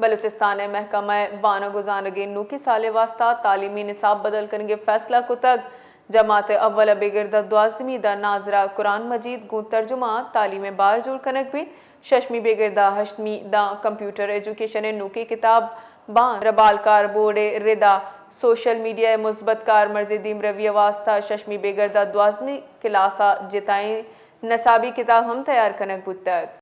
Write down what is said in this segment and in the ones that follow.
بلوچستان محکمہ بانہ گزانگی نو کی سال واسطہ تعلیمی نصاب بدل کریں گے فیصلہ کو تک جماعت اول بگردہ دوازدمی دا ناظرہ قرآن مجید گو ترجمہ تعلیم بار جوڑ کنک بھی ششمی بگردہ ہشتمی دا کمپیوٹر ایجوکیشن نو کی کتاب بان ربال کار بورڈ ردا سوشل میڈیا مثبت کار مرزدیم رویہ واسطہ ششمی بگردہ دوازدمی کلاسہ جتائیں نصابی کتاب ہم تیار کنک بود تک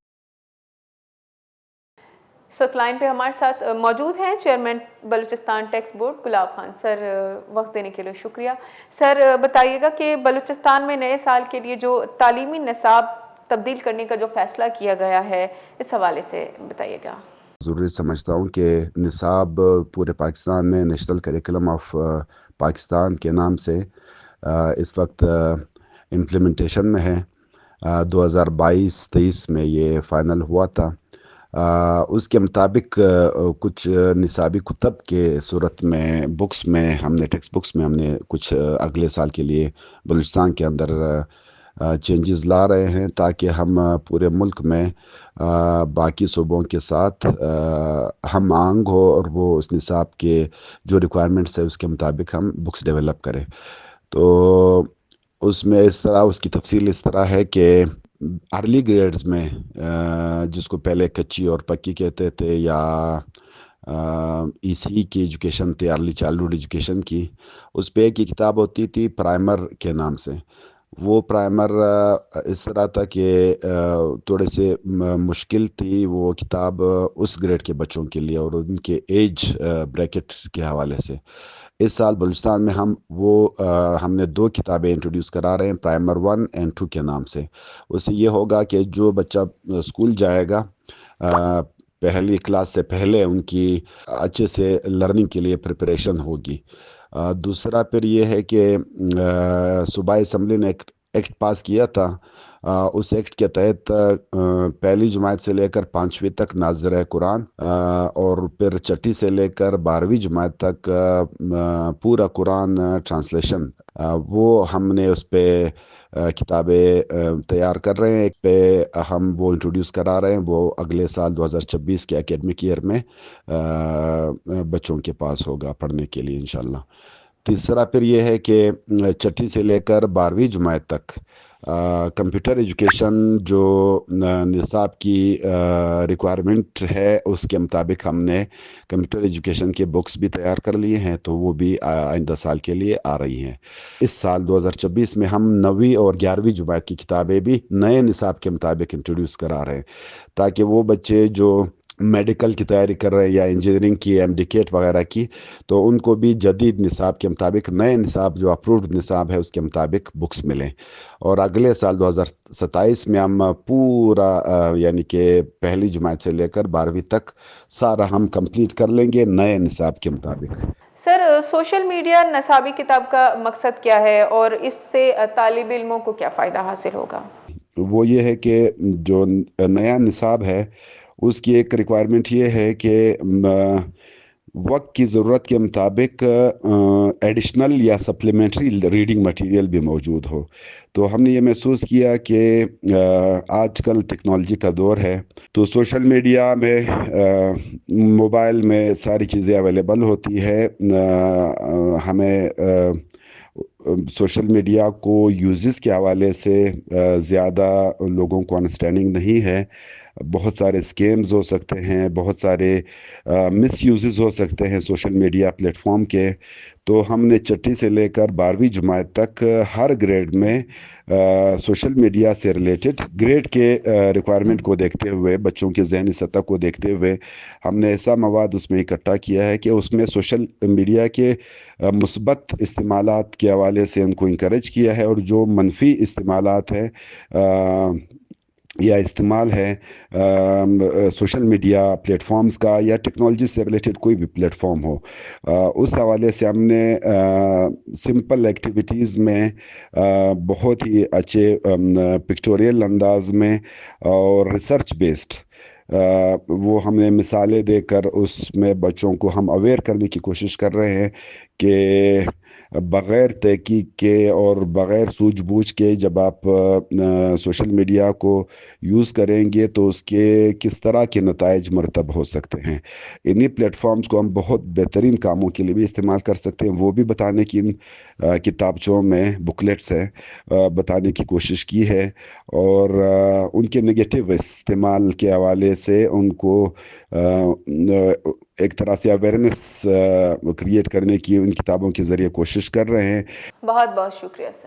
سوت لائن پہ ہمارے ساتھ موجود ہیں چیئرمین بلوچستان ٹیکس بورڈ گلاب خان سر، وقت دینے کے لیے شکریہ سر۔ بتائیے گا کہ بلوچستان میں نئے سال کے لیے جو تعلیمی نصاب تبدیل کرنے کا جو فیصلہ کیا گیا ہے اس حوالے سے بتائیے گا۔ ضروری سمجھتا ہوں کہ نصاب پورے پاکستان میں نیشنل کریکولم آف پاکستان کے نام سے اس وقت امپلیمنٹیشن میں ہے۔ 2022-23 میں یہ فائنل ہوا تھا۔ اس کے مطابق کچھ نصابی کتب کے صورت میں بکس میں ہم نے ٹیکسٹ بکس میں ہم نے کچھ اگلے سال کے لیے بلوچستان کے اندر چینجز لا رہے ہیں تاکہ ہم پورے ملک میں باقی صوبوں کے ساتھ ہم آہنگ ہو اور وہ اس نصاب کے جو ریکوائرمنٹس ہے اس کے مطابق ہم بکس ڈیولپ کریں۔ تو اس میں اس طرح اس کی تفصیل اس طرح ہے کہ ارلی گریڈز میں جس کو پہلے کچی اور پکی کہتے تھے یا ای سی کی ایجوکیشن تھی، ارلی چائلڈہڈ ایجوکیشن کی، اس پہ ایک کتاب ہوتی تھی پرائمر کے نام سے۔ وہ پرائمر اس طرح تھا کہ تھوڑے سے مشکل تھی وہ کتاب اس گریڈ کے بچوں کے لیے اور ان کے ایج بریکٹس کے حوالے سے۔ اس سال بلوچستان میں ہم نے 2 کتابیں انٹروڈیوس کرا رہے ہیں پرائمر 1 اینڈ 2 کے نام سے۔ اس سے یہ ہوگا کہ جو بچہ اسکول جائے گا پہلی کلاس سے پہلے ان کی اچھے سے لرننگ کے لیے پریپریشن ہوگی۔ دوسرا پھر یہ ہے کہ صوبائی اسمبلی نے ایکٹ پاس کیا تھا، اس ایکٹ کے تحت پہلی جماعت سے لے کر 5ویں تک ناظرہ قرآن اور پھر چھٹی سے لے کر 12ویں جماعت تک پورا قرآن ٹرانسلیشن وہ ہم نے اس پہ کتابیں تیار کر رہے ہیں۔ ایک پہ ہم وہ انٹروڈیوس کرا رہے ہیں، وہ اگلے سال 2026 کے اکیڈمک ایئر میں بچوں کے پاس ہوگا پڑھنے کے لیے انشاءاللہ۔ تیسرا پھر یہ ہے کہ چھٹی سے لے کر 12ویں جماعت تک کمپیوٹر ایجوکیشن جو نصاب کی ریکوائرمنٹ ہے اس کے مطابق ہم نے کمپیوٹر ایجوکیشن کے بکس بھی تیار کر لیے ہیں، تو وہ بھی آئندہ سال کے لیے آ رہی ہیں۔ اس سال 2026 میں ہم 9ویں اور 11ویں جماعت کی کتابیں بھی نئے نصاب کے مطابق انٹروڈیوس کرا رہے ہیں تاکہ وہ بچے جو میڈیکل کی تیاری کر رہے ہیں یا انجینئرنگ کی، MD-کیٹ وغیرہ کی، تو ان کو بھی جدید نصاب کے مطابق نئے نصاب جو اپرووڈ نصاب ہے اس کے مطابق بکس ملیں۔ اور اگلے سال 2027 میں ہم پورا یعنی کہ پہلی جماعت سے لے کر 12ویں تک سارا ہم کمپلیٹ کر لیں گے نئے نصاب کے مطابق۔ سر، سوشل میڈیا نصابی کتاب کا مقصد کیا ہے اور اس سے طالب علموں کو کیا فائدہ حاصل ہوگا؟ وہ یہ ہے کہ جو نیا نصاب ہے اس کی ایک ریکوائرمنٹ یہ ہے کہ وقت کی ضرورت کے مطابق ایڈیشنل یا سپلیمنٹری ریڈنگ مٹیریل بھی موجود ہو۔ تو ہم نے یہ محسوس کیا کہ آج کل ٹیکنالوجی کا دور ہے، تو سوشل میڈیا میں موبائل میں ساری چیزیں اویلیبل ہوتی ہے۔ ہمیں سوشل میڈیا کو یوزز کے حوالے سے زیادہ لوگوں کو انڈرسٹینڈنگ نہیں ہے۔ بہت سارے اسکیمز ہو سکتے ہیں، بہت سارے مس یوزز ہو سکتے ہیں سوشل میڈیا پلیٹ فارم کے۔ تو ہم نے چھٹی سے لے کر 12ویں جماعت تک ہر گریڈ میں سوشل میڈیا سے ریلیٹڈ گریڈ کے ریکوائرمنٹ کو دیکھتے ہوئے، بچوں کی ذہنی سطح کو دیکھتے ہوئے ہم نے ایسا مواد اس میں اکٹھا کیا ہے کہ اس میں سوشل میڈیا کے مثبت استعمالات کے حوالے سے ان کو انکریج کیا ہے، اور جو منفی استعمالات ہیں یا استعمال ہے سوشل میڈیا پلیٹ فارمز کا یا ٹیکنالوجی سے ریلیٹڈ کوئی بھی پلیٹ فارم ہو، اس حوالے سے ہم نے سمپل ایکٹیویٹیز میں بہت ہی اچھے پکٹوریل انداز میں اور ریسرچ بیسڈ وہ ہم نے مثالیں دے کر اس میں بچوں کو ہم اویئر کرنے کی کوشش کر رہے ہیں کہ بغیر تحقیق کے اور بغیر سوجھ بوجھ کے جب آپ سوشل میڈیا کو یوز کریں گے تو اس کے کس طرح کے نتائج مرتب ہو سکتے ہیں. انہی پلیٹ فارمز کو ہم بہت بہترین کاموں کے لیے بھی استعمال کر سکتے ہیں. وہ بھی بتانے کی ان کتابچوں میں بکلیٹس ہیں بتانے کی کوشش کی ہے, اور ان کے نگیٹو استعمال کے حوالے سے ان کو ایک طرح سے اویئرنیس کریٹ کرنے کی ان کتابوں کے ذریعے کوشش کر رہے ہیں. بہت بہت شکریہ سر.